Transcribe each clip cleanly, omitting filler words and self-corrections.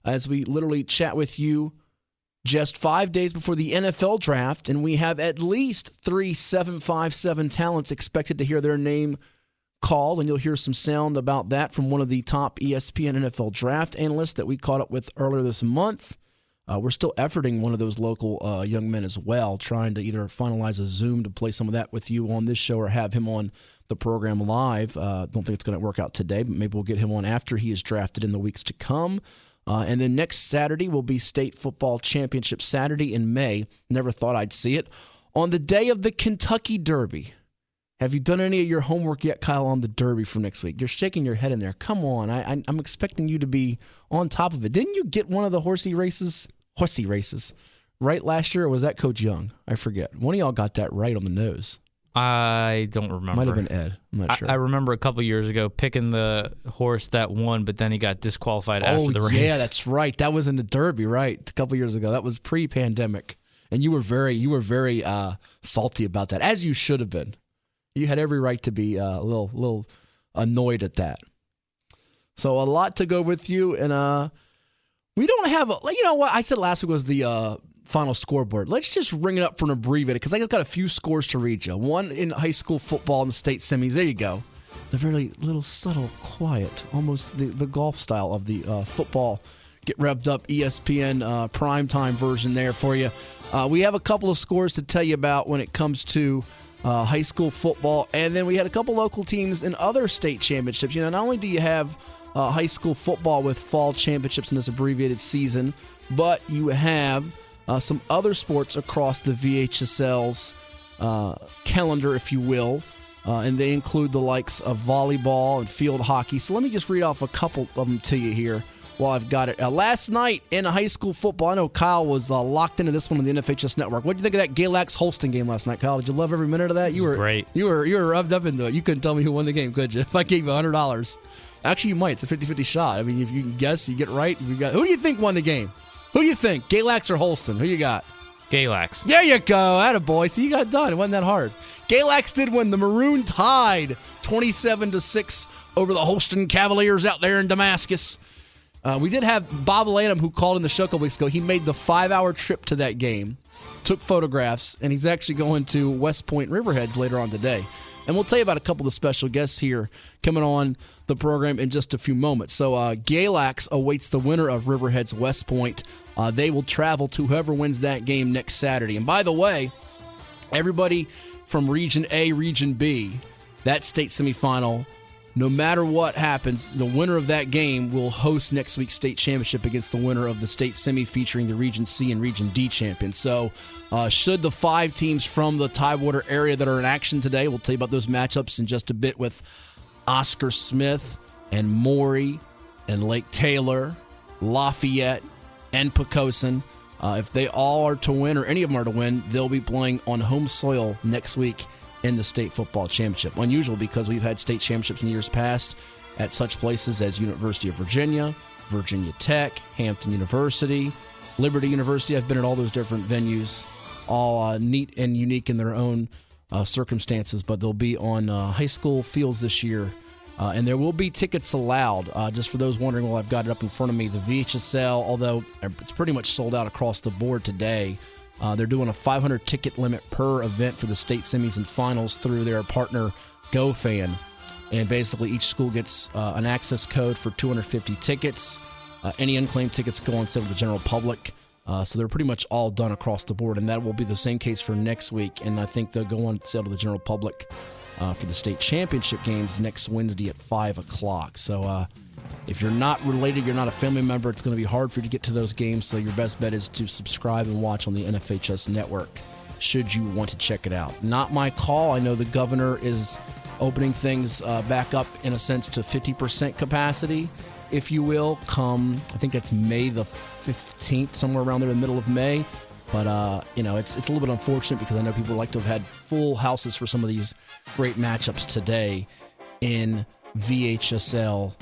as we literally chat with you just 5 days before the NFL draft, and we have at least 3 757 talents expected to hear their name called, and you'll hear some sound about that from one of the top ESPN NFL draft analysts that we caught up with earlier this month. We're still efforting one of those local young men as well, trying to either finalize a Zoom to play some of that with you on this show or have him on the program live. Don't think it's going to work out today, but maybe we'll get him on after he is drafted in the weeks to come. And then next Saturday will be State Football Championship Saturday in May. Never thought I'd see it. On the day of the Kentucky Derby. Have you done any of your homework yet, Kyle, on the Derby for next week? You're shaking your head in there. Come on. I'm expecting you to be on top of it. Didn't you get one of the horsey races right last year, or was that Coach Young? I forget. One of y'all got that right on the nose. I don't remember. Might have been Ed. I'm not sure. I remember a couple years ago picking the horse that won, but then he got disqualified after the race. Yeah, that's right. That was in the Derby, right? A couple years ago. That was pre-pandemic, and you were very salty about that, as you should have been. You had every right to be a little annoyed at that. So a lot to go with you, and we don't have you know what I said last week was the final scoreboard. Let's just ring it up for an abbreviated, because I just got a few scores to read you. One in high school football in the state semis. There you go. The very little subtle, quiet, almost the golf style of the football. Get revved up ESPN primetime version there for you. We have a couple of scores to tell you about when it comes to high school football. And then we had a couple local teams in other state championships. You know, not only do you have high school football with fall championships in this abbreviated season, but you have some other sports across the VHSL's calendar, if you will, and they include the likes of volleyball and field hockey. So let me just read off a couple of them to you here while I've got it. Last night in high school football, I know Kyle was locked into this one on the NFHS Network. What did you think of that Galax-Holston game last night, Kyle? Did you love every minute of that? It was great. You were rubbed up into it. You couldn't tell me who won the game, could you? If I gave you $100. Actually, you might. It's a 50-50 shot. I mean, if you can guess, you get right. Who do you think won the game? Who do you think? Galax or Holston? Who you got? Galax. There you go. Attaboy. So you got it done. It wasn't that hard. Galax did win. The Maroon Tide 27-6 over the Holston Cavaliers out there in Damascus. We did have Bob Lanham, who called in the show a couple weeks ago. He made the 5-hour trip to that game, took photographs, and he's actually going to West Point Riverheads later on today. And we'll tell you about a couple of the special guests here coming on the program in just a few moments. So Galax awaits the winner of Riverheads West Point. They will travel to whoever wins that game next Saturday. And by the way, everybody from Region A, Region B, that state semifinal, no matter what happens, the winner of that game will host next week's state championship against the winner of the state semi featuring the Region C and Region D champions. So should the 5 teams from the Tidewater area that are in action today, we'll tell you about those matchups in just a bit with Oscar Smith and Maury and Lake Taylor, Lafayette, and Poquoson. If they all are to win, or any of them are to win, they'll be playing on home soil next week in the state football championship. Unusual because we've had state championships in years past at such places as University of Virginia, Virginia Tech, Hampton University, Liberty University. I've been at all those different venues, all neat and unique in their own circumstances, but they'll be on high school fields this year. And there will be tickets allowed. Just for those wondering, well, I've got it up in front of me. The VHSL, although it's pretty much sold out across the board today, they're doing a 500 ticket limit per event for the state semis and finals through their partner GoFan. And basically each school gets an access code for 250 tickets. Any unclaimed tickets go on sale to the general public. So they're pretty much all done across the board. And that will be the same case for next week. And I think they'll go on sale to the general public for the state championship games next Wednesday at 5 o'clock. So if you're not related, you're not a family member, it's going to be hard for you to get to those games. So your best bet is to subscribe and watch on the NFHS network should you want to check it out. Not my call. I know the governor is opening things back up, in a sense, to 50% capacity, if you will, come, I think that's May the 15th, somewhere around there in the middle of May. But, it's a little bit unfortunate because I know people like to have had full houses for some of these great matchups today in VHSL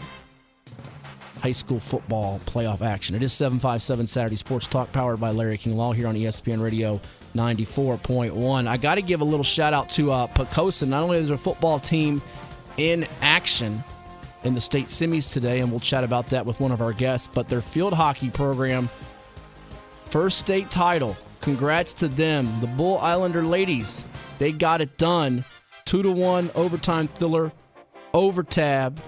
high school football playoff action. It is 757 Saturday Sports Talk, powered by Larry King Law here on ESPN Radio 94.1. I got to give a little shout out to Poquoson. Not only is their football team in action, in the state semis today, and we'll chat about that with one of our guests. But their field hockey program, first state title. Congrats to them. The Bull Islander ladies, they got it done. 2-1 overtime thriller over tab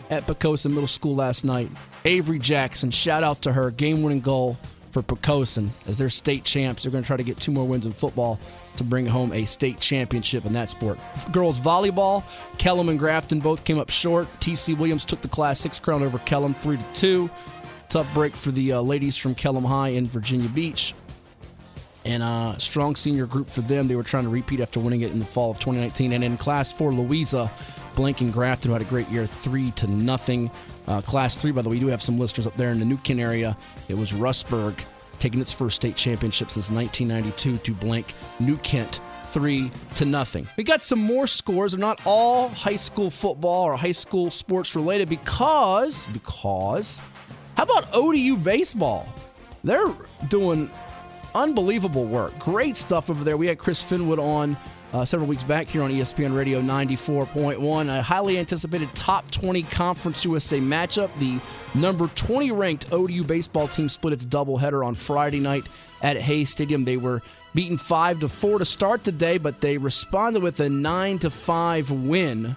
at Poquoson Middle School last night. Avery Jackson, shout out to her, game-winning goal for Poquoson. As their state champs, they're going to try to get 2 more wins in football to bring home a state championship in that sport. Girls volleyball, Kellum and Grafton both came up short. TC Williams took the Class 6 crown over Kellum 3-2. Tough break for the ladies from Kellum High in Virginia Beach. And strong senior group for them. They were trying to repeat after winning it in the fall of 2019. And in Class 4, Louisa, Blank and Grafton, who had a great year, 3-0. Class 3, by the way, we do have some listeners up there in the New Kent area. It was Rustburg taking its first state championship since 1992 to blank New Kent 3-0. We got some more scores. They're not all high school football or high school sports related because how about ODU baseball? They're doing unbelievable work. Great stuff over there. We had Chris Finwood on several weeks back here on ESPN Radio 94.1. A highly anticipated top 20 Conference USA matchup. The number 20 ranked ODU baseball team split its doubleheader on Friday night at Hayes Stadium. They were beaten 5-4 to start the day, but they responded with a 9-5 win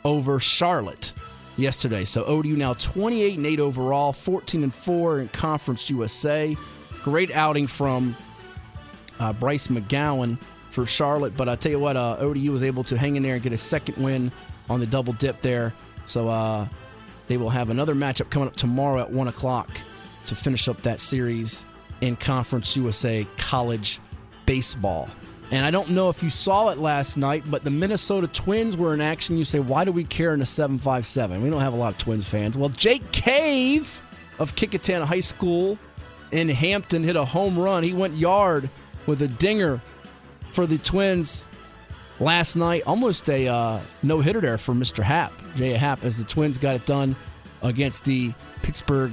over Charlotte yesterday. So ODU now 28-8 overall, 14-4 in Conference USA. Great outing from Bryce McGowan for Charlotte. But I tell you what, ODU was able to hang in there and get a second win on the double dip there. So they will have another matchup coming up tomorrow at 1 o'clock to finish up that series in Conference USA College Baseball. And I don't know if you saw it last night, but the Minnesota Twins were in action. You say, why do we care in a 7-5-7? We don't have a lot of Twins fans. Well, Jake Cave of Kecoughtan High School in Hampton hit a home run. He went yard with a dinger for the Twins last night. Almost a no-hitter there for Mr. Happ, J.A. Happ, as the Twins got it done against the Pittsburgh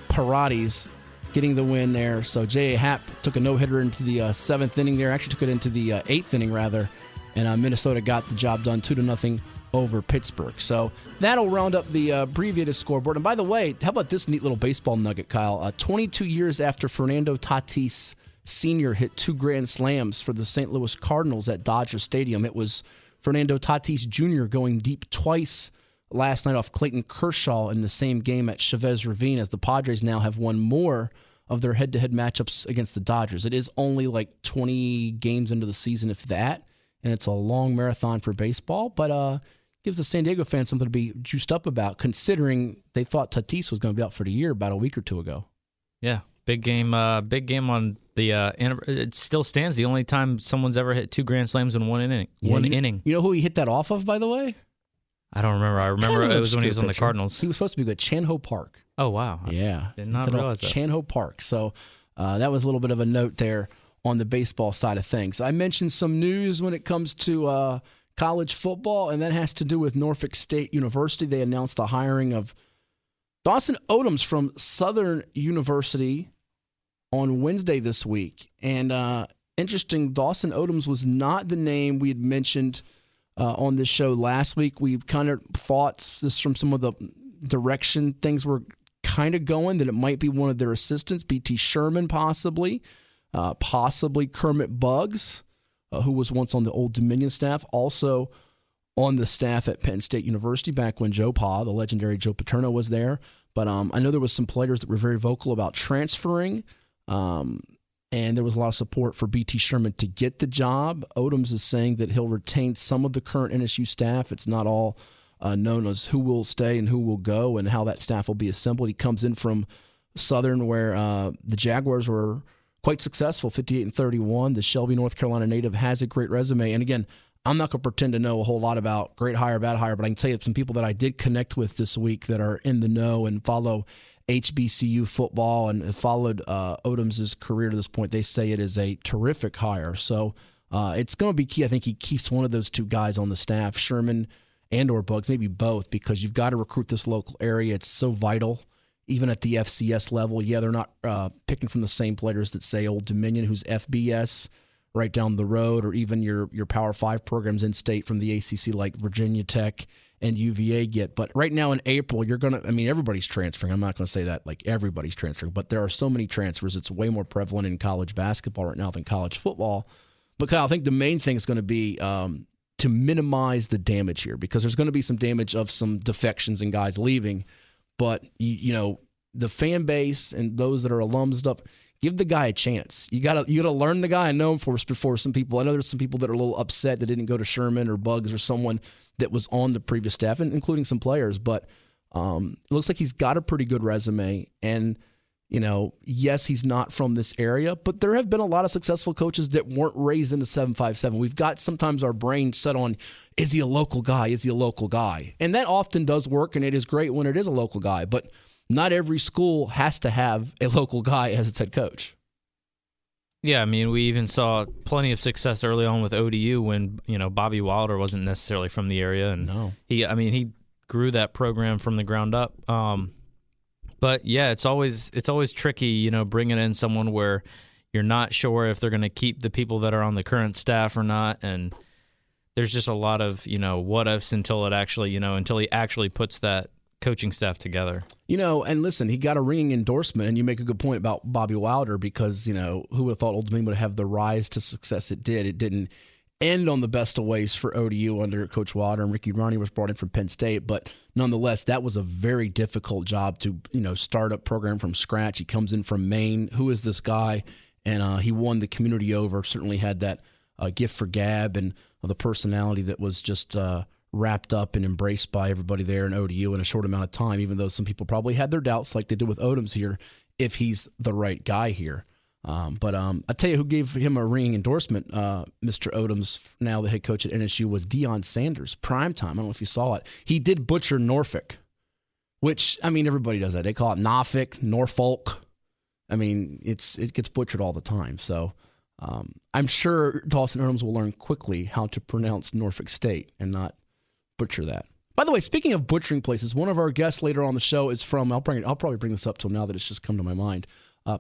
Pirates, getting the win there. So J.A. Happ took a no-hitter into the 7th inning there. Actually took it into the 8th inning, rather. And Minnesota got the job done 2-0 over Pittsburgh. So that'll round up the abbreviated scoreboard. And by the way, how about this neat little baseball nugget, Kyle? 22 years after Fernando Tatis Sr. hit 2 grand slams for the St. Louis Cardinals at Dodger Stadium, it was Fernando Tatis Jr. going deep twice last night off Clayton Kershaw in the same game at Chavez Ravine, as the Padres now have won more of their head-to-head matchups against the Dodgers. It is only like 20 games into the season, if that, and it's a long marathon for baseball, but gives the San Diego fans something to be juiced up about, considering they thought Tatis was going to be out for the year about a week or two ago. Yeah, big game on the it still stands the only time someone's ever hit 2 grand slams in one inning. Inning. You know who he hit that off of, by the way? I don't remember. I remember it was when he was on the Cardinals. He was supposed to be good. Chan-Ho Park. Oh, wow. Yeah. Did not realize that. Chan-Ho Park. So that was a little bit of a note there on the baseball side of things. I mentioned some news when it comes to college football, and that has to do with Norfolk State University. They announced the hiring of Dawson Odoms from Southern University on Wednesday this week. And interesting, Dawson Odoms was not the name we had mentioned on this show last week. We kind of thought, just from some of the direction things were kind of going, that it might be one of their assistants, B.T. Sherman possibly Kermit Buggs, who was once on the Old Dominion staff, also on the staff at Penn State University back when Joe Pa, the legendary Joe Paterno, was there. But I know there was some players that were very vocal about transferring, and there was a lot of support for B.T. Sherman to get the job. Odoms is saying that he'll retain some of the current NSU staff. It's not all known as who will stay and who will go and how that staff will be assembled. He comes in from Southern, where the Jaguars were quite successful, 58-31. The Shelby, North Carolina native has a great resume. And again, I'm not going to pretend to know a whole lot about great hire, bad hire, but I can tell you some people that I did connect with this week that are in the know and follow HBCU football and have followed Odoms' career to this point. They say it is a terrific hire. So it's going to be key. I think he keeps one of those two guys on the staff, Sherman and or Buggs, maybe both, because you've got to recruit this local area. It's so vital. Even at the FCS level, yeah, they're not picking from the same players that say Old Dominion, who's FBS, right down the road, or even your Power 5 programs in state from the ACC like Virginia Tech and UVA get. But right now in April, everybody's transferring. I'm not going to say that like everybody's transferring, but there are so many transfers. It's way more prevalent in college basketball right now than college football. But Kyle, I think the main thing is going to be to minimize the damage here, because there's going to be some damage of some defections and guys leaving. But, the fan base and those that are alums stuff, give the guy a chance. You gotta learn the guy and know him first before some people. I know there's some people that are a little upset that didn't go to Sherman or Bugs or someone that was on the previous staff, and including some players. But it looks like he's got a pretty good resume. And, yes, he's not from this area, but there have been a lot of successful coaches that weren't raised into 757. We've got sometimes our brain set on, is he a local guy? Is he a local guy? And that often does work, and it is great when it is a local guy. But not every school has to have a local guy as its head coach. Yeah, we even saw plenty of success early on with ODU when, Bobby Wilder wasn't necessarily from the area. And no. He grew that program from the ground up. But yeah, it's always tricky, bringing in someone where you're not sure if they're going to keep the people that are on the current staff or not. And there's just a lot of, what ifs until he actually puts that coaching staff together. And listen, he got a ringing endorsement, and you make a good point about Bobby Wilder, because, who would have thought Old Dominion would have the rise to success it did. It didn't end on the best of ways for ODU under Coach Wilder, and Ricky Ronnie was brought in from Penn State. But nonetheless, that was a very difficult job to, start a program from scratch. He comes in from Maine. Who is this guy? And he won the community over, certainly had that gift for gab and the personality that was just wrapped up and embraced by everybody there in ODU in a short amount of time, even though some people probably had their doubts like they did with Odoms here, if he's the right guy here. But I'll tell you who gave him a ringing endorsement, Mr. Odoms, now the head coach at NSU, was Deion Sanders. Primetime. I don't know if you saw it. He did butcher Norfolk, which, everybody does that. They call it Norfolk. It gets butchered all the time. So I'm sure Dawson Odoms will learn quickly how to pronounce Norfolk State and not butcher that. By the way, speaking of butchering places, one of our guests later on the show is from, I'll probably bring this up to him now that it's just come to my mind.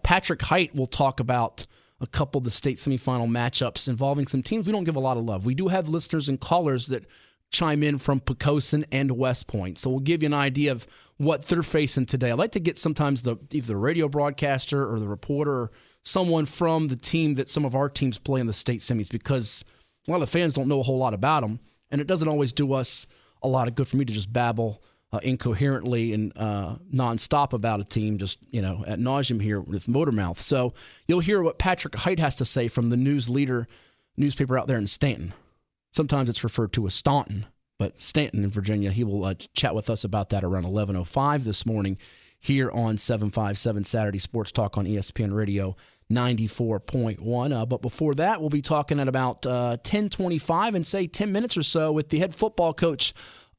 Patrick Height will talk about a couple of the state semifinal matchups involving some teams we don't give a lot of love. We do have listeners and callers that chime in from Poquoson and West Point, so we'll give you an idea of what they're facing today. I like to get sometimes either the radio broadcaster or the reporter or someone from the team that some of our teams play in the state semis, because a lot of fans don't know a whole lot about them, and it doesn't always do us a lot of good for me to just babble incoherently and nonstop about a team, just ad nauseum here with Motormouth. So you'll hear what Patrick Height has to say from the News Leader newspaper out there in Stanton. Sometimes it's referred to as Staunton, but Stanton in Virginia. He will chat with us about that around 11:05 this morning here on 757 Saturday Sports Talk on ESPN Radio 94.1. But before that, we'll be talking at about 10:25 and say 10 minutes or so with the head football coach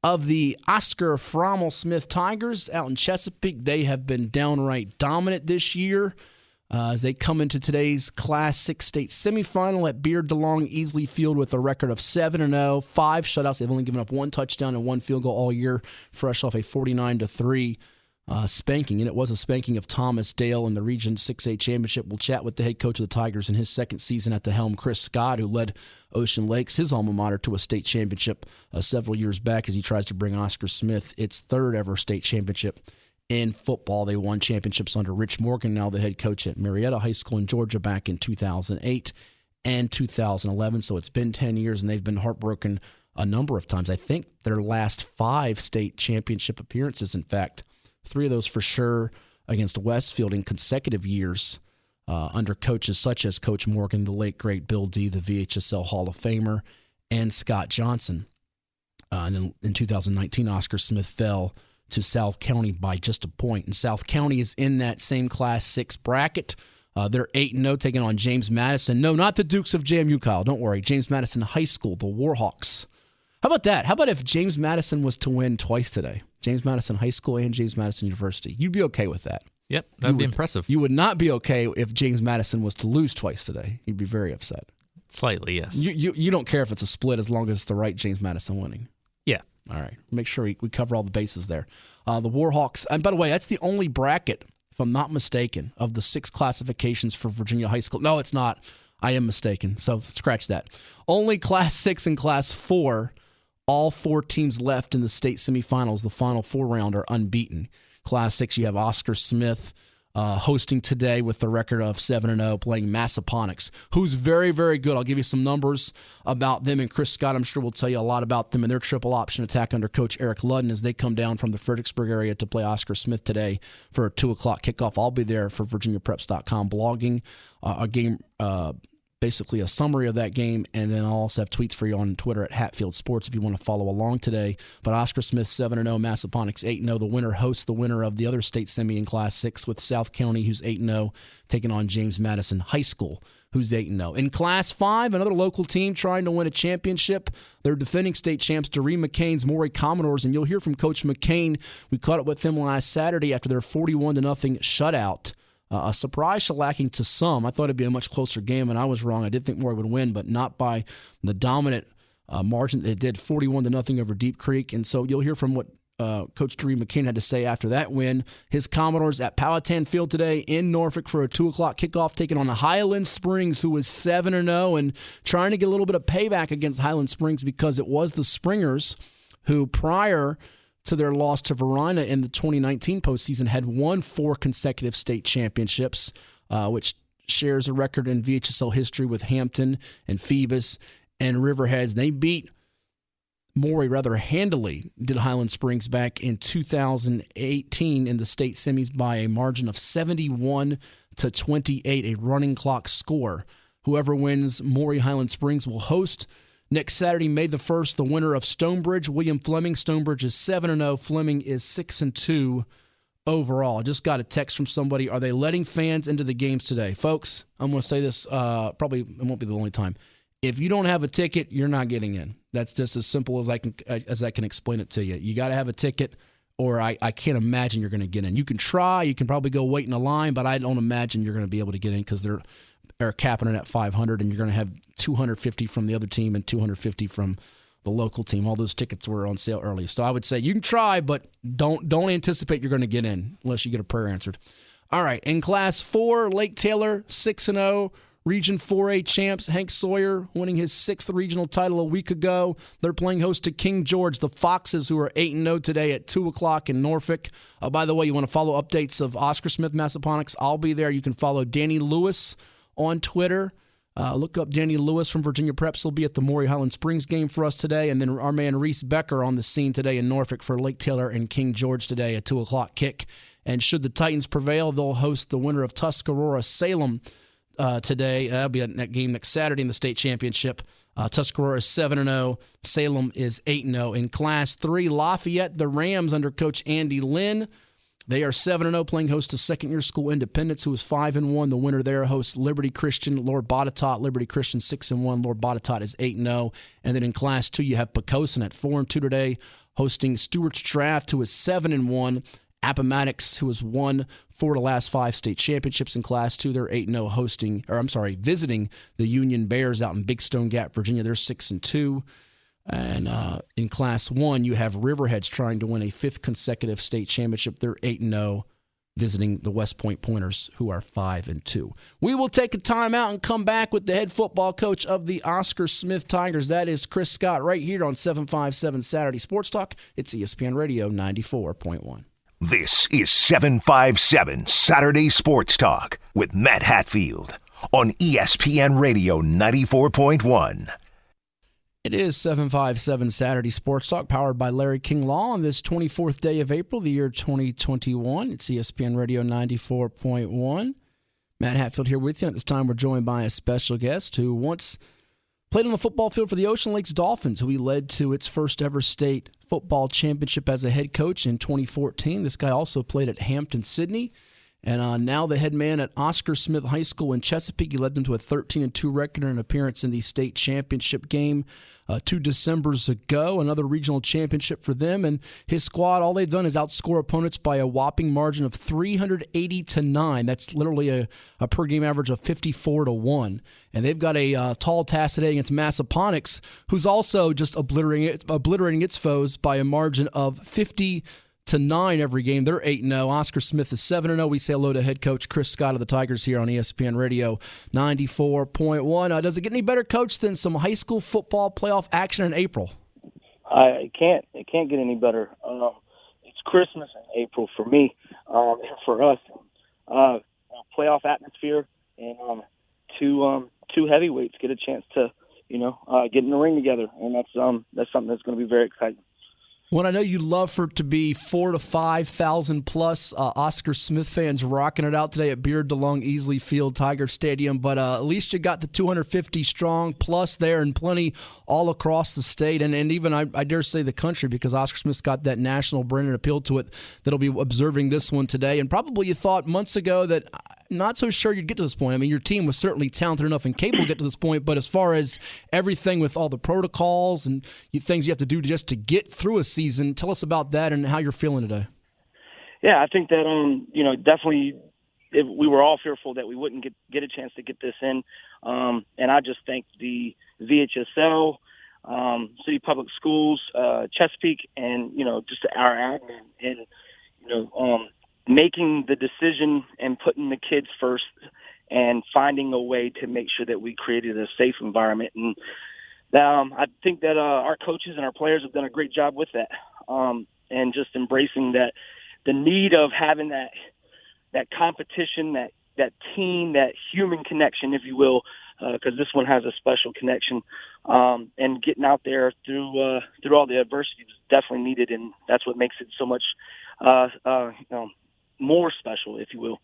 of the Oscar Frommel Smith Tigers out in Chesapeake. They have been downright dominant this year as they come into today's Class 6 state semifinal at Beard DeLong Easley Field with a record of 7-0, 5 shutouts. They've only given up 1 touchdown and 1 field goal all year, fresh off a 49-3 spanking. And it was a spanking of Thomas Dale in the Region 6A championship. We'll chat with the head coach of the Tigers in his second season at the helm, Chris Scott, who led Ocean Lakes, his alma mater, to a state championship several years back as he tries to bring Oscar Smith its third ever state championship in football. They won championships under Rich Morgan, now the head coach at Marietta High School in Georgia, back in 2008 and 2011. So it's been 10 years, and they've been heartbroken a number of times. I think their last 5 state championship appearances, in fact, 3 of those for sure against Westfield in consecutive years under coaches such as Coach Morgan, the late, great Bill D., the VHSL Hall of Famer, and Scott Johnson. And then in 2019, Oscar Smith fell to South County by just a point. And South County is in that same Class 6 bracket. They're 8-0, taking on James Madison. No, not the Dukes of JMU, Kyle. Don't worry. James Madison High School, the Warhawks. How about that? How about if James Madison was to win twice today? James Madison High School and James Madison University. You'd be okay with that. Yep, that'd be impressive. You would not be okay if James Madison was to lose twice today. You'd be very upset. Slightly, yes. You don't care if it's a split as long as it's the right James Madison winning. Yeah. All right. Make sure we cover all the bases there. The Warhawks, and by the way, that's the only bracket, if I'm not mistaken, of the 6 classifications for Virginia High School. No, it's not. I am mistaken. So scratch that. Only Class 6 and Class 4, all 4 teams left in the state semifinals. The Final 4 round are unbeaten. Class 6, you have Oscar Smith hosting today with the record of 7-0, playing Massaponax, who's very, very good. I'll give you some numbers about them, and Chris Scott, I'm sure, will tell you a lot about them and their triple option attack under Coach Eric Ludden as they come down from the Fredericksburg area to play Oscar Smith today for a 2 o'clock kickoff. I'll be there for VirginiaPreps.com blogging a game, basically a summary of that game, and then I'll also have tweets for you on Twitter at Hatfield Sports if you want to follow along today. But Oscar Smith 7-0, Massaponax 8-0. The winner hosts the winner of the other state semi in Class 6 with South County, who's 8-0, taking on James Madison High School, who's 8-0. In Class 5, another local team trying to win a championship. They're defending state champs, Doreen McCain's Maury Commodores, and you'll hear from Coach McCain. We caught up with them last Saturday after their 41-0 shutout. A surprise shellacking to some. I thought it'd be a much closer game, and I was wrong. I did think Maury would win, but not by the dominant margin that it did, 41-0 over Deep Creek. And so you'll hear from what Coach Doreen McCain had to say after that win. His Commodores at Powhatan Field today in Norfolk for a 2 o'clock kickoff, taking on Highland Springs, who was 7-0, and trying to get a little bit of payback against Highland Springs because it was the Springers who, prior to their loss to Verina in the 2019 postseason, had won 4 consecutive state championships, which shares a record in VHSL history with Hampton and Phoebus and Riverheads. They beat Maury rather handily, did Highland Springs back in 2018 in the state semis by a margin of 71-28, a running clock score. Whoever wins Maury Highland Springs will host next Saturday, May the 1st, the winner of Stonebridge, William Fleming. Stonebridge is 7-0. Fleming is 6-2 overall. I just got a text from somebody. Are they letting fans into the games today? Folks, I'm going to say this, probably it won't be the only time. If you don't have a ticket, you're not getting in. That's just as simple as I can explain it to you. You got to have a ticket, or I can't imagine you're going to get in. You can try. You can probably go wait in a line, but I don't imagine you're going to be able to get in because they're capping it at 500, and you're going to have 250 from the other team and 250 from the local team. All those tickets were on sale early. So I would say you can try, but don't anticipate you're going to get in unless you get a prayer answered. All right, in Class 4, Lake Taylor, 6-0. Region 4A champs, Hank Sawyer winning his 6th regional title a week ago. They're playing host to King George, the Foxes, who are 8-0 today at 2 o'clock in Norfolk. By the way, you want to follow updates of Oscar Smith Massaponax? I'll be there. You can follow Danny Lewis on Twitter. Look up Danny Lewis from Virginia Preps. He'll be at the Maury Highland Springs game for us today. And then our man Reese Becker on the scene today in Norfolk for Lake Taylor and King George today at 2 o'clock kick. And should the Titans prevail, they'll host the winner of Tuscarora Salem today. That'll be a game next Saturday in the state championship. Tuscarora is 7-0. Salem is 8-0. In Class 3, Lafayette, the Rams under Coach Andy Lynn. They are 7-0, playing host to second-year school Independence, who is 5-1. The winner there hosts Liberty Christian, Lord Botetourt. Liberty Christian 6-1. Lord Botetourt is 8-0. And then in Class 2, you have Poquoson at 4-2 today, hosting Stewart's Draft, who is 7-1. Appomattox, who has won 4 of the last 5 state championships in Class 2. They're 8-0 visiting the Union Bears out in Big Stone Gap, Virginia. They're 6-2. And in Class 1, you have Riverheads trying to win a 5th consecutive state championship. They're 8-0, visiting the West Point Pointers, who are 5-2. We will take a timeout and come back with the head football coach of the Oscar Smith Tigers. That is Chris Scott, right here on 757 Saturday Sports Talk. It's ESPN Radio 94.1. This is 757 Saturday Sports Talk with Matt Hatfield on ESPN Radio 94.1. It is 757 Saturday Sports Talk, powered by Larry King Law on this 24th day of April, the year 2021. It's ESPN Radio 94.1. Matt Hatfield here with you. At this time, we're joined by a special guest who once played on the football field for the Ocean Lakes Dolphins, who he led to its first ever state football championship as a head coach in 2014. This guy also played at Hampton-Sydney, and now the head man at Oscar Smith High School in Chesapeake. He led them to a 13-2 record and an appearance in the state championship game 2 Decembers ago, another regional championship for them. And his squad, all they've done is outscore opponents by a whopping margin of 380-9. That's literally a per-game average of 54-1. And they've got a tall task today against Massaponax, who's also just obliterating its foes by a margin of 50 to 9 every game. They're 8-0. Oscar Smith is 7-0. We say hello to head coach Chris Scott of the Tigers here on ESPN Radio 94.1. Does it get any better, Coach, than some high school football playoff action in April? It can't get any better. It's Christmas in April for me, for us. Playoff atmosphere and two heavyweights get a chance to, get in the ring together, and that's something that's going to be very exciting. Well, I know you'd love for it to be 4,000 to 5,000 plus Oscar Smith fans rocking it out today at Beard DeLong Easley Field, Tiger Stadium, but at least you got the 250 strong plus there and plenty all across the state and even, I dare say, the country, because Oscar Smith's got that national brand and appeal to it that'll be observing this one today. And probably you thought months ago that not so sure you'd get to this point. I mean, your team was certainly talented enough and capable to get to this point, but as far as everything with all the protocols and things you have to do just to get through a season, tell us about that and how you're feeling today. Yeah, I think that, definitely we were all fearful that we wouldn't get a chance to get this in. And I just thank the VHSL, City Public Schools, Chesapeake, and, just our admin and, making the decision and putting the kids first and finding a way to make sure that we created a safe environment. And I think that our coaches and our players have done a great job with that, and just embracing that the need of having that competition, that team, that human connection, if you will, because this one has a special connection, and getting out there through all the adversity is definitely needed, and that's what makes it so much more special, if you will.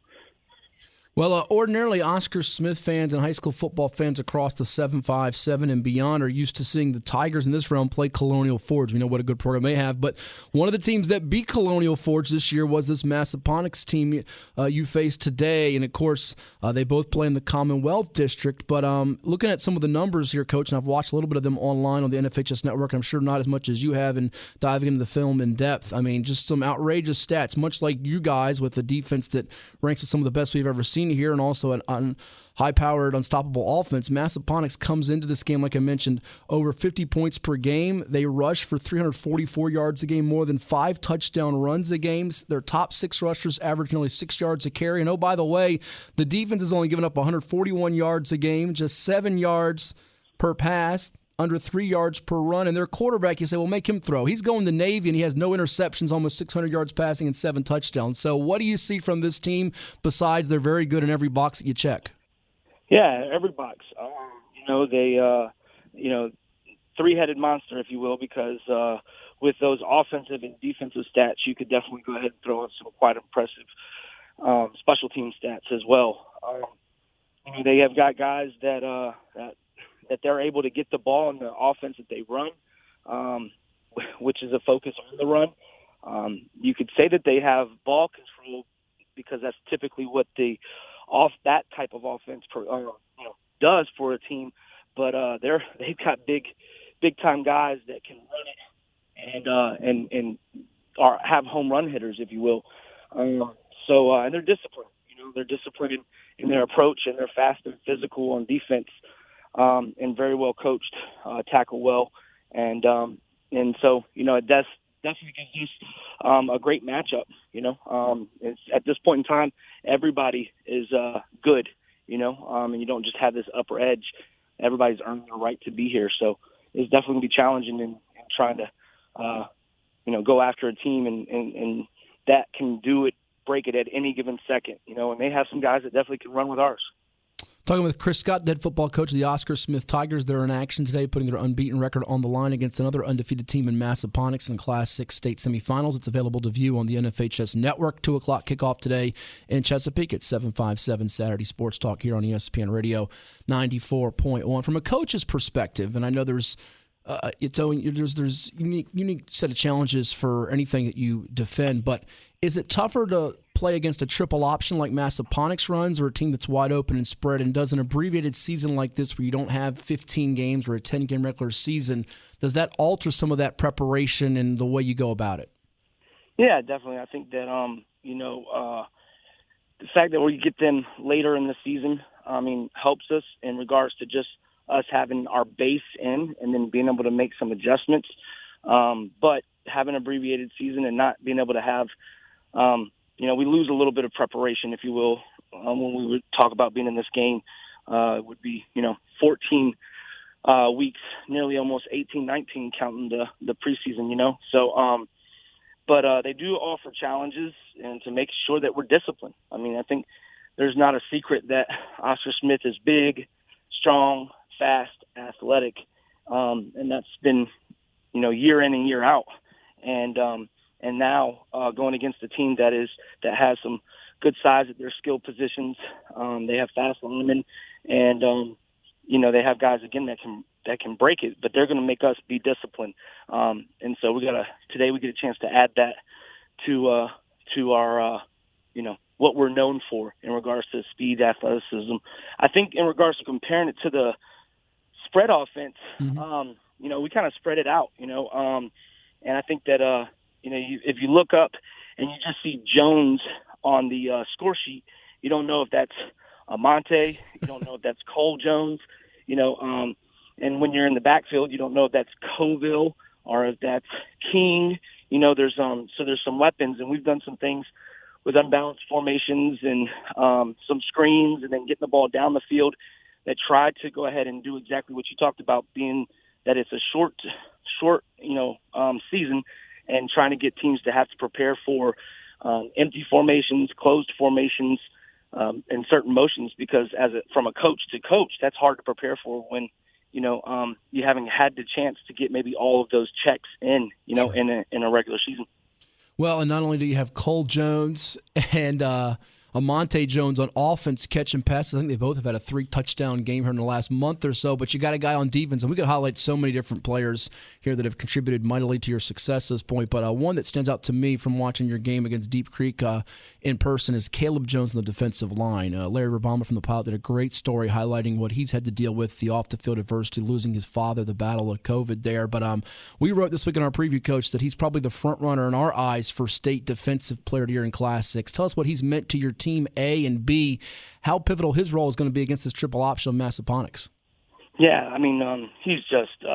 Well, ordinarily, Oscar Smith fans and high school football fans across the 757 and beyond are used to seeing the Tigers in this round play Colonial Forge. We know what a good program they have, but one of the teams that beat Colonial Forge this year was this Massaponax team you faced today, and of course, they both play in the Commonwealth District, but looking at some of the numbers here, Coach, and I've watched a little bit of them online on the NFHS Network, I'm sure not as much as you have in diving into the film in depth. I mean, just some outrageous stats, much like you guys with the defense that ranks with some of the best we've ever seen here, and also an high-powered, unstoppable offense. Massaponax comes into this game, like I mentioned, over 50 points per game. They rush for 344 yards a game, more than 5 touchdown runs a game. Their top 6 rushers average nearly 6 yards a carry. And, oh, by the way, the defense has only given up 141 yards a game, just 7 yards per pass, under 3 yards per run. And their quarterback, you say, well, make him throw. He's going to Navy, and he has no interceptions, almost 600 yards passing and 7 touchdowns. So what do you see from this team besides they're very good in every box that you check? Yeah, every box. They, three-headed monster, if you will, because with those offensive and defensive stats, you could definitely go ahead and throw in some quite impressive special team stats as well. They have got guys that they're able to get the ball in the offense that they run, which is a focus on the run. You could say that they have ball control because that's typically what that type of offense does for a team. But they've got big time guys that can run it and have home run hitters, if you will. And they're disciplined. They're disciplined in their approach, and they're fast and physical on defense. And very well coached, tackle well, and so it definitely gives us a great matchup. It's, at this point in time, everybody is good. And you don't just have this upper edge. Everybody's earned the right to be here, so it's definitely going to be challenging in trying to go after a team and that can break it at any given second. And they have some guys that definitely can run with ours. Talking with Chris Scott, the head football coach of the Oscar Smith Tigers. They're in action today, putting their unbeaten record on the line against another undefeated team in Massaponax in the Class 6 state semifinals. It's available to view on the NFHS Network. 2 o'clock kickoff today in Chesapeake at 757 Saturday Sports Talk here on ESPN Radio 94.1. From a coach's perspective, and I know there's unique set of challenges for anything that you defend, but is it tougher to play against a triple option like Massaponax runs, or a team that's wide open and spread and does an abbreviated season like this where you don't have 15 games or a 10-game regular season? Does that alter some of that preparation and the way you go about it? Yeah, definitely. I think that the fact that we get them later in the season, helps us in regards to just us having our base in and then being able to make some adjustments. But having an abbreviated season and not being able to have, we lose a little bit of preparation, if you will, when we would talk about being in this game. It would be, 14 weeks, nearly almost 18, 19 counting the preseason, So, but they do offer challenges and to make sure that we're disciplined. I mean, I think there's not a secret that Oscar Smith is big, strong, fast, athletic, and that's been, year in and year out. And now going against a team that has some good size at their skill positions, they have fast linemen, and they have guys again that can break it, but they're going to make us be disciplined. And so today we get a chance to add that to our what we're known for in regards to speed, athleticism. I think in regards to comparing it to the spread offense, we kind of spread it out, and I think that if you look up and you just see Jones on the score sheet, you don't know if that's Amonte, you don't know if that's Cole Jones, and when you're in the backfield, you don't know if that's Coville or if that's King. There's some weapons, and we've done some things with unbalanced formations and some screens, and then getting the ball down the field that tried to go ahead and do exactly what you talked about, being that it's a short season, and trying to get teams to have to prepare for empty formations, closed formations, and certain motions, because from a coach to coach, that's hard to prepare for when you haven't had the chance to get maybe all of those checks in, Sure. in a regular season. Well, and not only do you have Cole Jones and Amonte Jones on offense catching passes, I think they both have had a 3-touchdown game here in the last month or so, but you got a guy on defense, and we could highlight so many different players here that have contributed mightily to your success at this point, but one that stands out to me from watching your game against Deep Creek in person is Caleb Jones on the defensive line. Larry Rabama from the Pilot did a great story highlighting what he's had to deal with, the off-the-field adversity, losing his father, the battle of COVID there, but we wrote this week in our preview, Coach, that he's probably the front runner in our eyes for state defensive player of the year in Class 6. Tell us what he's meant to your team, A, and B, how pivotal his role is going to be against this triple option of Massaponax. Yeah, I mean, he's just,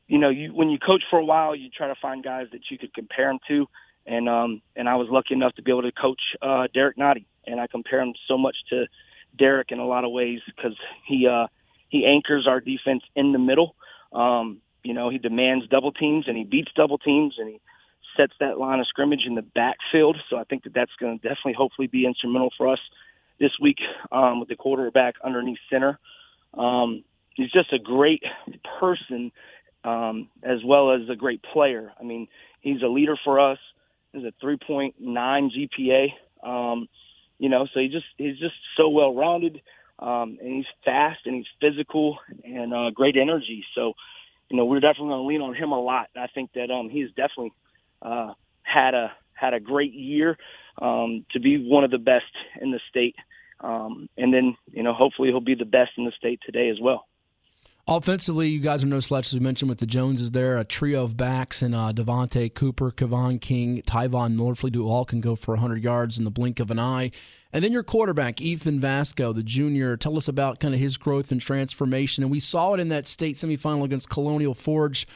when you coach for a while, you try to find guys that you could compare him to, and I was lucky enough to be able to coach Derek Nottie, and I compare him so much to Derek in a lot of ways because he anchors our defense in the middle. He demands double teams, and he beats double teams, and he sets that line of scrimmage in the backfield. So I think that's going to definitely, hopefully, be instrumental for us this week with the quarterback underneath center. He's just a great person as well as a great player. I mean, he's a leader for us. He's a 3.9 GPA. So he's just so well-rounded, and he's fast and he's physical and great energy. So, we're definitely going to lean on him a lot. I think that he's definitely had a great year to be one of the best in the state. And then, hopefully he'll be the best in the state today as well. Offensively, you guys are no slouch, as we mentioned, with the Joneses there, a trio of backs, and Devontae Cooper, Kevon King, Tyvon Norfleet, who all can go for 100 yards in the blink of an eye. And then your quarterback, Ethan Vasco, the junior. Tell us about kind of his growth and transformation. And we saw it in that state semifinal against Colonial Forge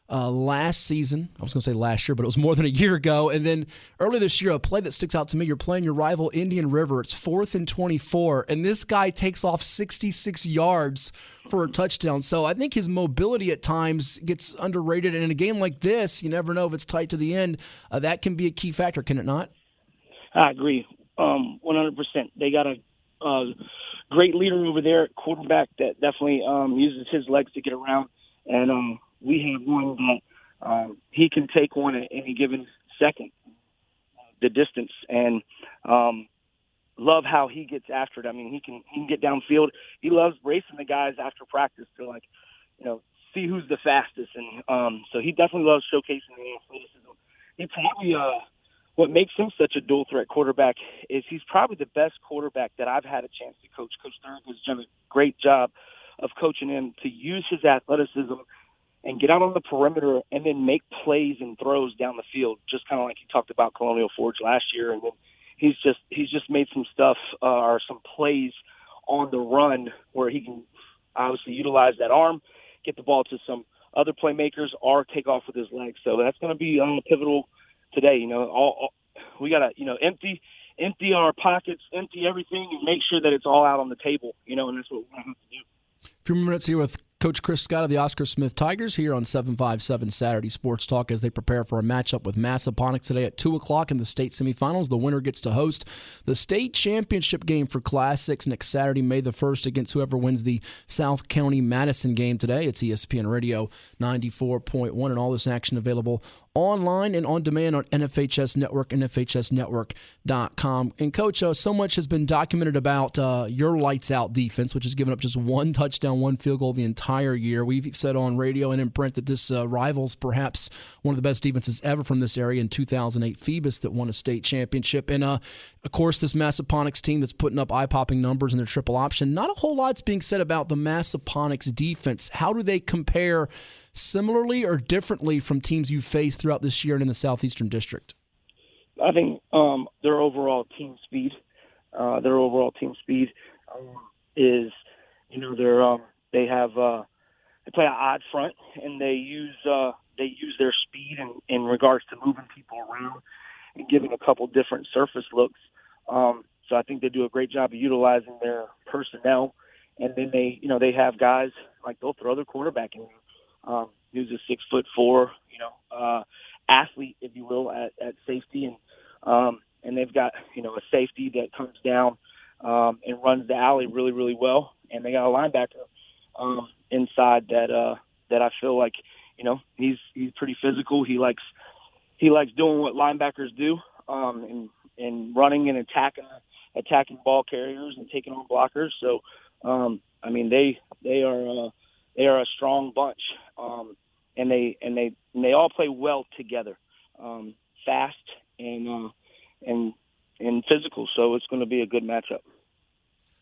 last season. I was going to say last year, but it was more than a year ago. And then earlier this year, a play that sticks out to me, you're playing your rival Indian River. It's 4th and 24, and this guy takes off 66 yards for a touchdown. So I think his mobility at times gets underrated. And in a game like this, you never know if it's tight to the end. That can be a key factor, can it not? I agree 100%. They got a great leader over there at quarterback that definitely uses his legs to get around. And we have one that he can take one at any given second, the distance, and love how he gets after it. I mean, he can get downfield. He loves racing the guys after practice to see who's the fastest, and so he definitely loves showcasing the athleticism. He probably what makes him such a dual threat quarterback is he's probably the best quarterback that I've had a chance to coach. Coach Thurman has done a great job of coaching him to use his athleticism and get out on the perimeter and then make plays and throws down the field, just kind of like he talked about Colonial Forge last year. And then he's just made some stuff or some plays on the run where he can obviously utilize that arm, get the ball to some other playmakers or take off with his legs. So that's going to be pivotal today. You know, we got to, you know, empty our pockets, empty everything, and make sure that it's all out on the table, you know, and that's what we're going to have to do. A few minutes here with Coach Chris Scott of the Oscar Smith Tigers here on 757 Saturday Sports Talk as they prepare for a matchup with Massaponax today at 2 o'clock in the state semifinals. The winner gets to host the state championship game for Class 6 next Saturday, May the 1st, against whoever wins the South County Madison game today. It's ESPN Radio 94.1, and all this action available online and on demand on NFHS Network, NFHSnetwork.com. And, Coach, so much has been documented about your lights-out defense, which has given up just one touchdown, one field goal the entire year. We've said on radio and in print that this rivals perhaps one of the best defenses ever from this area in 2008 Phoebus that won a state championship. And, of course, this Massaponax team that's putting up eye-popping numbers in their triple option. Not a whole lot's being said about the Massaponax defense. How do they compare similarly or differently from teams you've faced throughout this year and in the Southeastern District? I think their overall team speed is, you know, they play an odd front, and they use their speed in regards to moving people around and giving a couple different surface looks. So I think they do a great job of utilizing their personnel, and then they have guys like they'll throw their quarterback in. Who's a 6'4", athlete, if you will, at safety, and they've got, you know, a safety that comes down and runs the alley really, really well, and they got a linebacker inside that I feel like, you know, he's pretty physical. He likes doing what linebackers do, and running and attacking ball carriers and taking on blockers. So, I mean, they are a strong bunch, and they all play well together, fast and physical. So it's going to be a good matchup.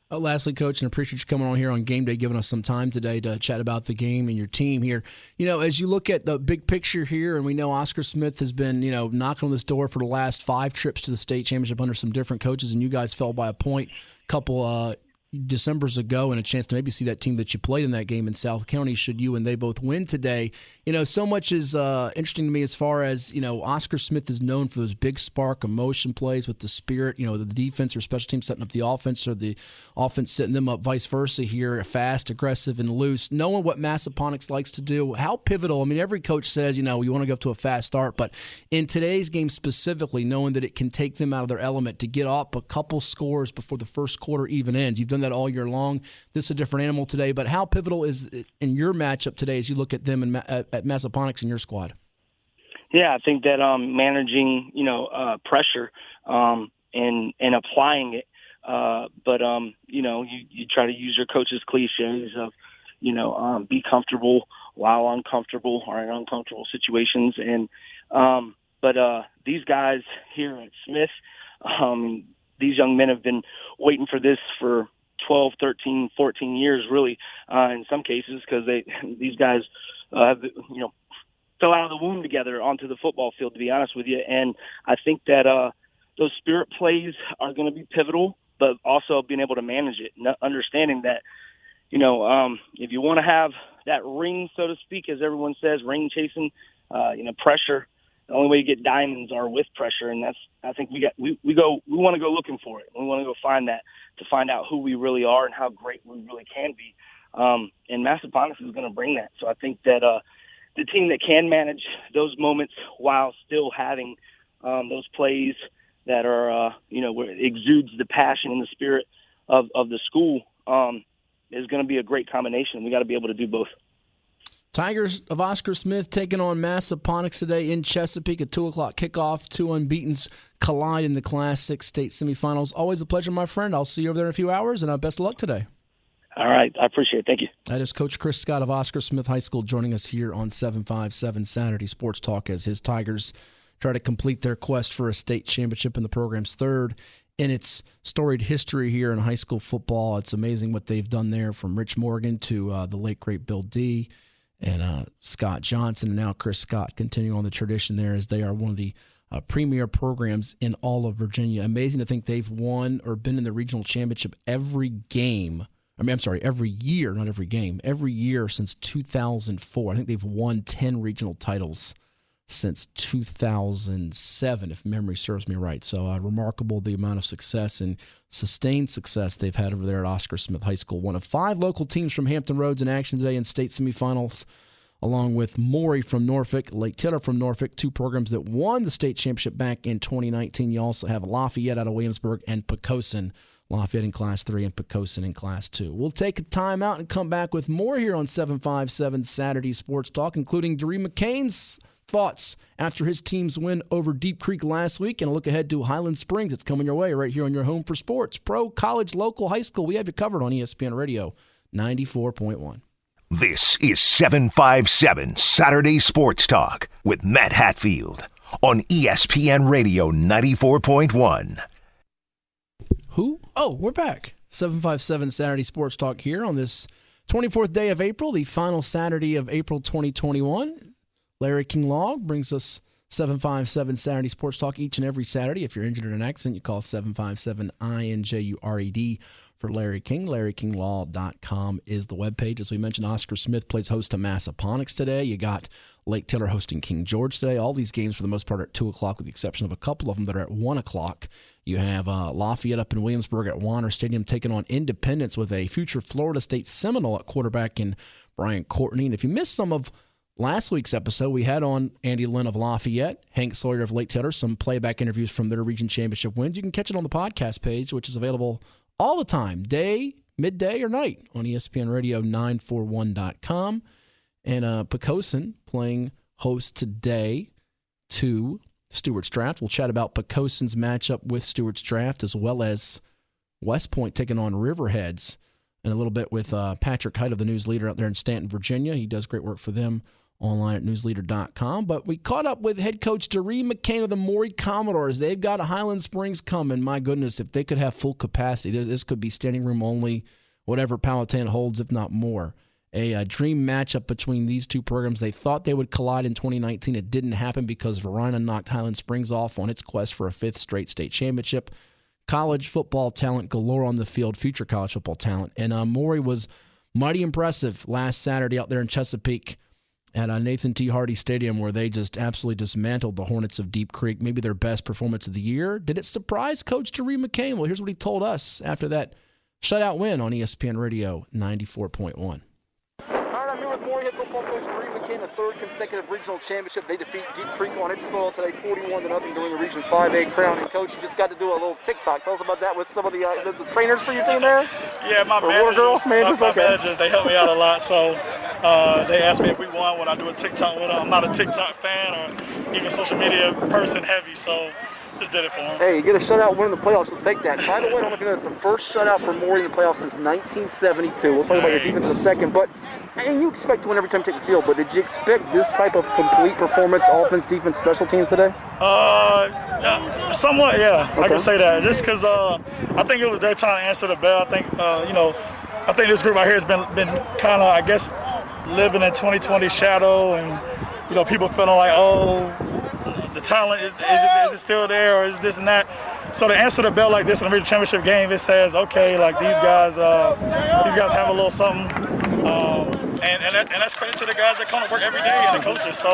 Lastly, Coach, and appreciate you coming on here on Game Day, giving us some time today to chat about the game and your team here. You know, as you look at the big picture here, and we know Oscar Smith has been, you know, knocking on this door for the last 5 trips to the state championship under some different coaches, and you guys fell by a point a couple Decembers ago, and a chance to maybe see that team that you played in that game in South County should you and they both win today. You know, so much is interesting to me as far as, you know, Oscar Smith is known for those big spark emotion plays with the spirit, you know, the defense or special team setting up the offense or the offense setting them up, vice versa here, fast, aggressive, and loose. Knowing what Massaponax likes to do, how pivotal. I mean, every coach says, you know, you want to go to a fast start, but in today's game specifically, knowing that it can take them out of their element to get up a couple scores before the first quarter even ends. You've done that all year long. This is a different animal today, but how pivotal is it in your matchup today as you look at them at Massaponax and your squad? Yeah, I think that managing, you know, pressure and applying it, but you know, you try to use your coach's cliches of, you know, be comfortable while uncomfortable or in uncomfortable situations, and but these guys here at Smith, these young men have been waiting for this for 12, 13, 14 years, really, in some cases, because these guys have, you know, fell out of the womb together onto the football field, to be honest with you. And I think that those spirit plays are going to be pivotal, but also being able to manage it, understanding that, you know, if you want to have that ring, so to speak, as everyone says, ring chasing, you know, pressure, the only way you get diamonds are with pressure, and that's, I think we want to go looking for it. We want to go find that, to find out who we really are and how great we really can be. And Massaponax is going to bring that. So I think that the team that can manage those moments while still having those plays that are, you know, where it exudes the passion and the spirit of the school is going to be a great combination. We got to be able to do both. Tigers of Oscar Smith taking on Massaponax today in Chesapeake at 2 o'clock kickoff. 2 unbeatens collide in the Class 6 state semifinals. Always a pleasure, my friend. I'll see you over there in a few hours, and best of luck today. All right. I appreciate it. Thank you. That is Coach Chris Scott of Oscar Smith High School joining us here on 757 Saturday Sports Talk as his Tigers try to complete their quest for a state championship in the program's third in its storied history here in high school football. It's amazing what they've done there, from Rich Morgan to the late, great Bill D. and Scott Johnson, and now Chris Scott continuing on the tradition there as they are one of the premier programs in all of Virginia. Amazing to think they've won or been in the regional championship every game every year, not every game, every year since 2004. I think they've won 10 regional titles since 2007, if memory serves me right. So remarkable the amount of success and sustained success they've had over there at Oscar Smith High School. One of 5 local teams from Hampton Roads in action today in state semifinals, along with Maury from Norfolk, Lake Taylor from Norfolk, 2 programs that won the state championship back in 2019. You also have Lafayette out of Williamsburg and Poquoson. Lafayette in Class 3 and Poquoson in Class 2. We'll take a time out and come back with more here on 757 Saturday Sports Talk, including Doree McCain's thoughts after his team's win over Deep Creek last week, and a look ahead to Highland Springs. It's coming your way right here on your home for sports. Pro, college, local, high school. We have you covered on ESPN Radio 94.1. This is 757 Saturday Sports Talk with Matt Hatfield on ESPN Radio 94.1. Who? Oh, we're back. 757 Saturday Sports Talk here on this 24th day of April, the final Saturday of April 2021. Larry King Law brings us 757 Saturday Sports Talk each and every Saturday. If you're injured in an accident, you call 757-INJURED for Larry King. LarryKingLaw.com is the webpage. As we mentioned, Oscar Smith plays host to Massaponax today. You got Lake Taylor hosting King George today. All these games, for the most part, are at 2 o'clock, with the exception of a couple of them that are at 1 o'clock. You have Lafayette up in Williamsburg at Warner Stadium taking on Independence with a future Florida State Seminole at quarterback in Brian Courtney. And if you missed some of last week's episode, we had on Andy Lynn of Lafayette, Hank Sawyer of Lake Taylor, some playback interviews from their region championship wins. You can catch it on the podcast page, which is available all the time, day, midday, or night on ESPNRadio941.com. And Poquoson playing host today to Stewart's Draft. We'll chat about Pocoson's matchup with Stewart's Draft, as well as West Point taking on Riverheads, and a little bit with Patrick Height of the News Leader out there in Stanton, Virginia. He does great work for them online at newsleader.com. But we caught up with head coach Doree McCain of the Maury Commodores. They've got Highland Springs coming. My goodness, if they could have full capacity, this could be standing room only, whatever Powhatan holds, if not more. A dream matchup between these two programs. They thought they would collide in 2019. It didn't happen because Verina knocked Highland Springs off on its quest for a 5th straight state championship. College football talent galore on the field, future college football talent. And Maury was mighty impressive last Saturday out there in Chesapeake at Nathan T. Hardy Stadium, where they just absolutely dismantled the Hornets of Deep Creek, maybe their best performance of the year. Did it surprise Coach Doree McCain? Well, here's what he told us after that shutout win on ESPN Radio 94.1. All right, I'm here with Maury head football coach Doree McCain, the 3rd consecutive regional championship. They defeat Deep Creek on its soil today, 41-0 during the Region 5A crown. And Coach, you just got to do a little TikTok. Tell us about that with some of the trainers for your team there. Yeah, my managers, they help me out a lot. So they asked me if we won, would I do a TikTok with them. I'm not a TikTok fan or even social media person heavy, so just did it for them. Hey, you get a shutout win in the playoffs, so take that. By the way, I don't know if you know, it's the first shutout for Maury in the playoffs since 1972. We'll talk about your defense in a second, but and you expect to win every time you take the field, but did you expect this type of complete performance, offense, defense, special teams today? Somewhat, yeah. Okay. I can say that. Just because I think it was their time to answer the bell. I think, I think this group right here has been kind of, I guess, living in 2020 shadow, and, people feeling like, oh, the talent, is it still there, or is this and that? So to answer the bell like this in a regional championship game, it says, okay, like these guys have a little something. And that's credit to the guys that come to work every day and the coaches. So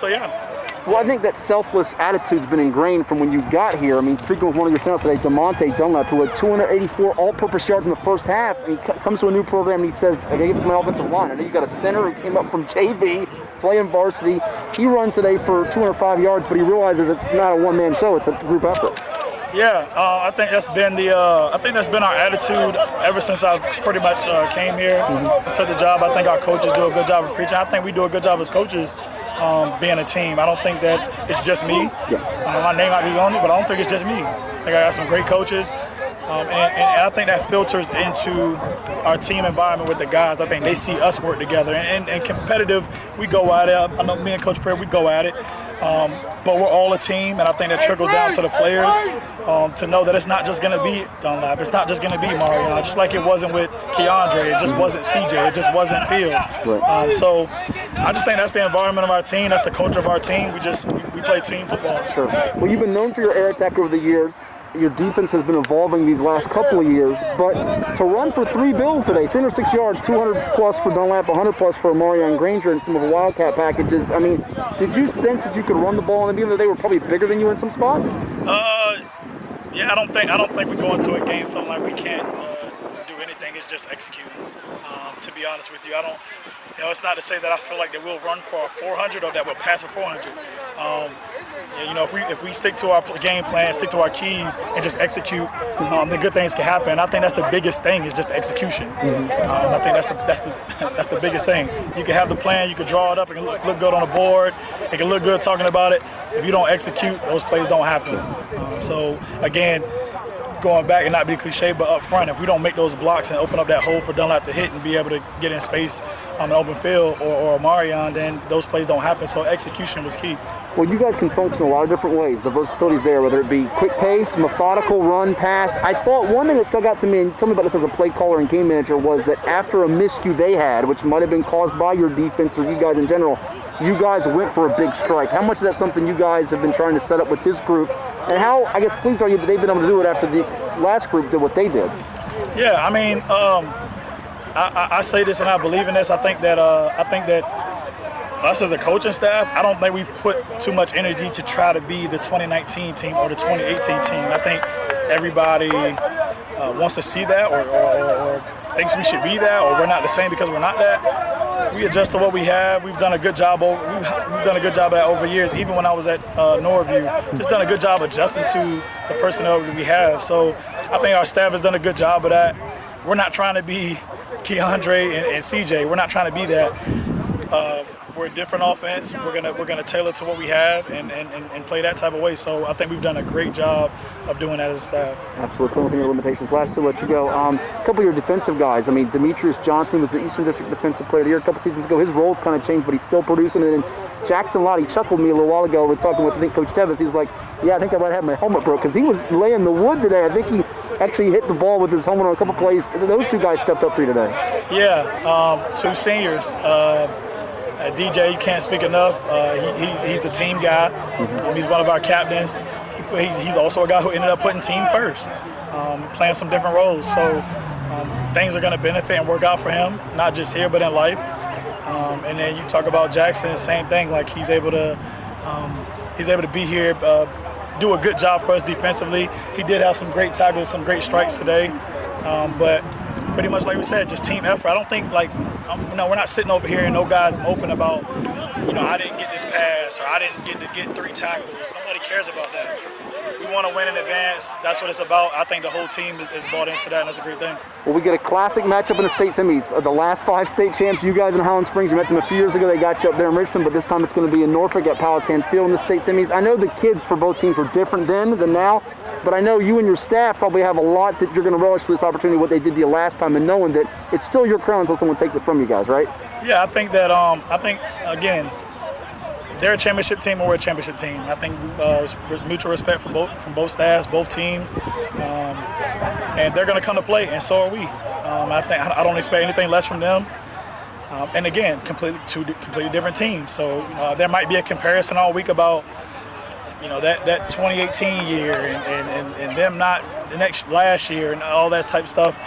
yeah. Well, I think that selfless attitude's been ingrained from when you got here. I mean, speaking with one of your students today, DeMonte Dunlap, who had 284 all-purpose yards in the first half, and he comes to a new program and he says, I gotta give it to my offensive line. I know you got a center who came up from JV, playing varsity. He runs today for 205 yards, but he realizes it's not a one-man show, it's a group effort. Yeah, I think that's been our attitude ever since I pretty much came here and took the job. I think our coaches do a good job of preaching. I think we do a good job as coaches being a team. I don't think that it's just me. My name might be on it, but I don't think it's just me. I think I got some great coaches. And I think that filters into our team environment with the guys. I think they see us work together. And competitive, we go at it. I know me and Coach Perry, we go at it. But we're all a team, and I think that trickles down to the players to know that it's not just going to be Dunlap. It's not just going to be Marion. Just like it wasn't with Keandre. It just wasn't CJ. It just wasn't Field. So I just think that's the environment of our team. That's the culture of our team. We play team football. Sure. Well, you've been known for your air attack over the years. your defense has been evolving these last couple of years, but to run for 3 Bills today, 306 yards, 200 plus for Dunlap, 100 plus for Marion Granger and some of the Wildcat packages. I mean, did you sense that you could run the ball, and even though they were probably bigger than you in some spots? Yeah, I don't think we go into a game feeling like we can't do anything. It's just executing. To be honest with you, I don't. You know, it's not to say that I feel like that we'll run for a 400 or that we'll pass for 400. You know, if we stick to our game plan, stick to our keys, and just execute, then good things can happen. I think that's the biggest thing is just execution. I think that's the biggest thing. You can have the plan, you can draw it up, it can look good on the board, it can look good talking about it. If you don't execute, those plays don't happen. So again, going back and not be cliche, but up front, if we don't make those blocks and open up that hole for Dunlap to hit and be able to get in space on the open field or Marion, then those plays don't happen. So execution was key. Well, you guys can function a lot of different ways. The versatility's there, whether it be quick pace, methodical run, pass. I thought one thing that stuck out to me, and tell me about this as a play caller and game manager, was that after a miscue they had, which might have been caused by your defense or you guys in general, you guys went for a big strike. How much is that something you guys have been trying to set up with this group? And how, I guess, pleased are you that they've been able to do it after the last group did what they did? Yeah, I mean, I say this and I believe in this. I think that us as a coaching staff, I don't think we've put too much energy to try to be the 2019 team or the 2018 team. I think everybody wants to see that or thinks we should be that, or we're not the same because we're not that. We adjust to what we have. We've done a good job. We've done a good job at over years. Even when I was at Norview, just done a good job adjusting to the personnel that we have. So I think our staff has done a good job of that. We're not trying to be Keandre and CJ. We're not trying to be that. We're a different offense. We're gonna tailor to what we have and play that type of way. So I think we've done a great job of doing that as a staff. Absolutely. Within your limitations. Last to let you go. A couple of your defensive guys. I mean, Demetrius Johnson was the Eastern District Defensive Player of the Year a couple seasons ago. His role's kind of changed, but he's still producing it. And Jackson Lott, he chuckled me a little while ago. We're talking with, I think, Coach Tevis. He was like, yeah, I think I might have my helmet broke, because he was laying the wood today. I think he actually hit the ball with his helmet on a couple plays. Those two guys stepped up for you today. Yeah, two seniors. DJ, you can't speak enough. He's a team guy. He's one of our captains. He's also a guy who ended up putting team first, playing some different roles. So things are going to benefit and work out for him, not just here but in life. And then you talk about Jackson, same thing. Like he's able to be here, do a good job for us defensively. He did have some great tackles, some great strikes today, but pretty much like we said, just team effort. I don't think we're not sitting over here and no guys open about, I didn't get this pass or I didn't get to get 3 tackles. Nobody cares about that. We want to win in advance. That's what it's about. I think the whole team is bought into that, and that's a great thing. Well, we get a classic matchup in the state semis. The last 5 state champs, you guys in Highland Springs, you met them a few years ago. They got you up there in Richmond, but this time it's going to be in Norfolk at Powhatan Field in the state semis. I know the kids for both teams were different then than now, but I know you and your staff probably have a lot that you're going to relish for this opportunity, what they did to you last time, and knowing that it's still your crown until someone takes it from you guys, right? Yeah, I think that, again, they're a championship team and we're a championship team. I think mutual respect from both staffs, both teams, and they're going to come to play, and so are we. I don't expect anything less from them. And again, two completely different teams. So there might be a comparison all week about that 2018 year and them not last year and all that type of stuff.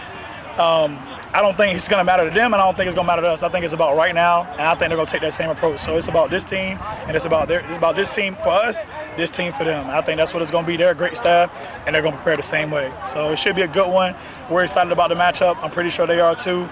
I don't think it's going to matter to them, and I don't think it's going to matter to us. I think it's about right now, and I think they're going to take that same approach. So it's about this team, and it's about this team for us, this team for them. I think that's what it's going to be. They're a great staff, and they're going to prepare the same way. So it should be a good one. We're excited about the matchup. I'm pretty sure they are too.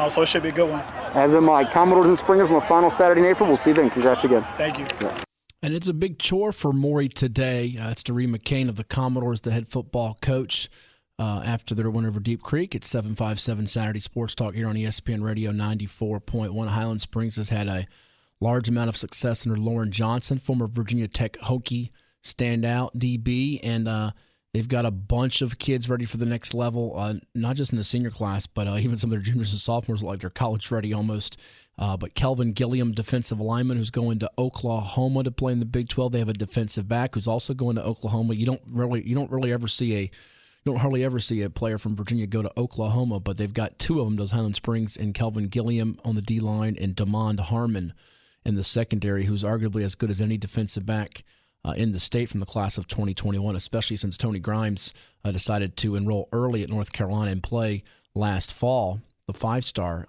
So it should be a good one. As am I. Commodores and Springers on the final Saturday in April. We'll see you then. Congrats again. Thank you. Yeah. And it's a big chore for Maury today. It's Doreen McCain of the Commodores, the head football coach. After their win over Deep Creek, it's 757 Saturday Sports Talk here on ESPN Radio 94.1. Highland Springs has had a large amount of success under Lauren Johnson, former Virginia Tech Hokie standout DB, and they've got a bunch of kids ready for the next level, not just in the senior class, but even some of their juniors and sophomores, like they're college ready almost. But Kelvin Gilliam, defensive lineman, who's going to Oklahoma to play in the Big 12. They have a defensive back who's also going to Oklahoma. You don't hardly ever see a player from Virginia go to Oklahoma, but they've got 2 of them, those Highland Springs, and Kelvin Gilliam on the D-line and Damond Harmon in the secondary, who's arguably as good as any defensive back in the state from the class of 2021, especially since Tony Grimes decided to enroll early at North Carolina and play last fall, the 5-star.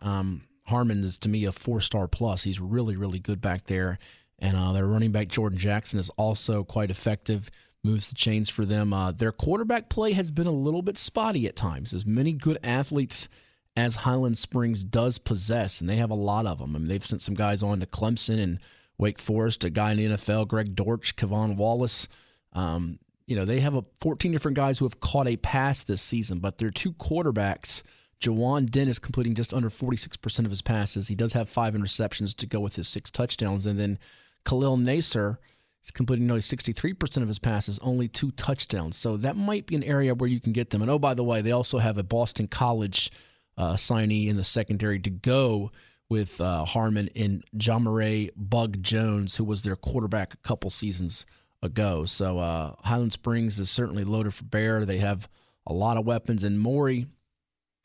Harmon is, to me, a 4-star plus. He's really, really good back there. And their running back, Jordan Jackson, is also quite effective, moves the chains for them. Their quarterback play has been a little bit spotty at times. As many good athletes as Highland Springs does possess, and they have a lot of them. I mean, they've sent some guys on to Clemson and Wake Forest, a guy in the NFL, Greg Dortch, Kevon Wallace. They have 14 different guys who have caught a pass this season, but their 2 quarterbacks, Jawan Dent is completing just under 46% of his passes. He does have 5 interceptions to go with his 6 touchdowns, and then Khalil Nasser is completing nearly 63% of his passes, only 2 touchdowns. So that might be an area where you can get them. And oh, by the way, they also have a Boston College signee in the secondary to go with Harmon and Jamaray Bug Jones, who was their quarterback a couple seasons ago. So Highland Springs is certainly loaded for bear. They have a lot of weapons. And Maury,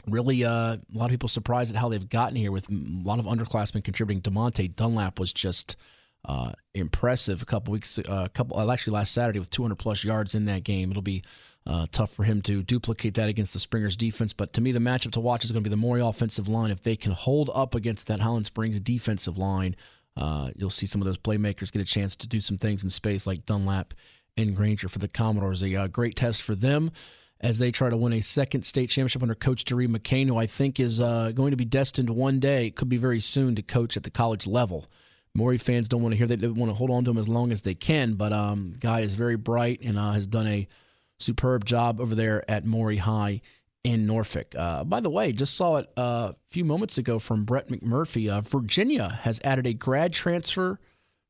really a lot of people surprised at how they've gotten here with a lot of underclassmen contributing. DeMonte Dunlap was just impressive actually last Saturday with 200-plus yards in that game. It'll be tough for him to duplicate that against the Springers defense. But to me, the matchup to watch is going to be the Maury offensive line. If they can hold up against that Highland Springs defensive line, you'll see some of those playmakers get a chance to do some things in space like Dunlap and Granger for the Commodores. A great test for them as they try to win a second state championship under Coach Daree McCain, who I think is going to be destined one day, could be very soon, to coach at the college level. Maury fans don't want to hear that. They want to hold on to him as long as they can, but guy is very bright and has done a superb job over there at Maury High in Norfolk. By the way, just saw it a few moments ago from Brett McMurphy. Virginia has added a grad transfer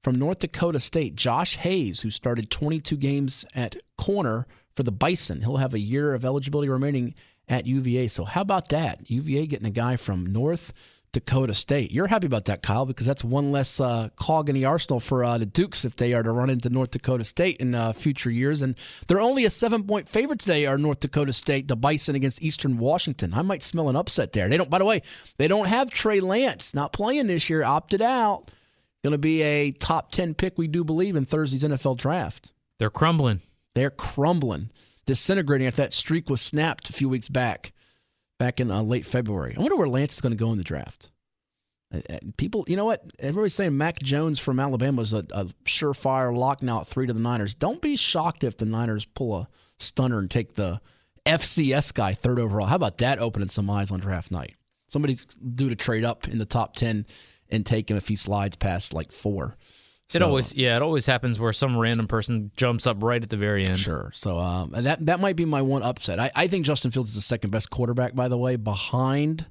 from North Dakota State, Josh Hayes, who started 22 games at corner for the Bison. He'll have a year of eligibility remaining at UVA. So how about that? UVA getting a guy from North Dakota State. You're happy about that, Kyle, because that's one less cog in the arsenal for the Dukes if they are to run into North Dakota State in future years. And they're only a 7-point favorite today, are North Dakota State, the Bison against Eastern Washington. I might smell an upset there. By the way, they don't have Trey Lance, not playing this year, opted out. Going to be a top 10 pick, we do believe, in Thursday's NFL draft. They're crumbling. They're crumbling, disintegrating after that streak was snapped a few weeks back in late February. I wonder where Lance is going to go in the draft. People, you know what? Everybody's saying Mac Jones from Alabama is a surefire lock now at 3 to the Niners. Don't be shocked if the Niners pull a stunner and take the FCS guy 3rd overall. How about that opening some eyes on draft night? Somebody's due to trade up in the top 10 and take him if he slides past like 4. It always happens where some random person jumps up right at the very end. Sure. So that might be my one upset. I think Justin Fields is the second best quarterback, by the way, behind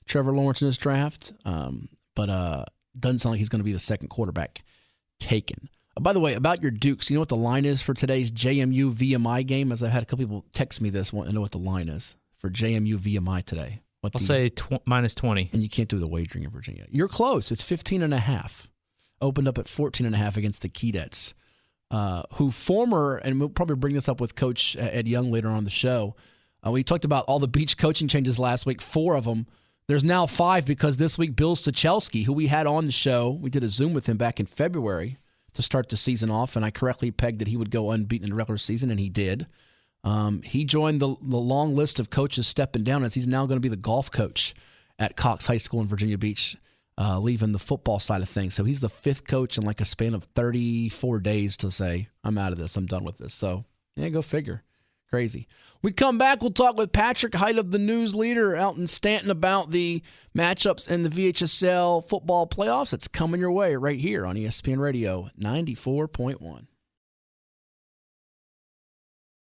Trevor Lawrence in this draft. But doesn't sound like he's going to be the second quarterback taken. By the way, about your Dukes, you know what the line is for today's JMU VMI game? As I had a couple people text me this, want to know what the line is for JMU VMI today. I'll say minus 20. And you can't do the wagering in Virginia. You're close. It's 15.5. Opened up at 14.5 against the Keydets, and we'll probably bring this up with Coach Ed Young later on the show. We talked about all the Beach coaching changes last week, 4 of them. There's now 5 because this week Bill Stachelski, who we had on the show, we did a Zoom with him back in February to start the season off, and I correctly pegged that he would go unbeaten in the regular season, and he did. He joined the long list of coaches stepping down, as he's now going to be the golf coach at Cox High School in Virginia Beach. Leaving the football side of things. So he's the 5th coach in like a span of 34 days to say, I'm out of this. I'm done with this. So, yeah, go figure. Crazy. We come back. We'll talk with Patrick Height of the News Leader out in Stanton about the matchups in the VHSL football playoffs. It's coming your way right here on ESPN Radio 94.1.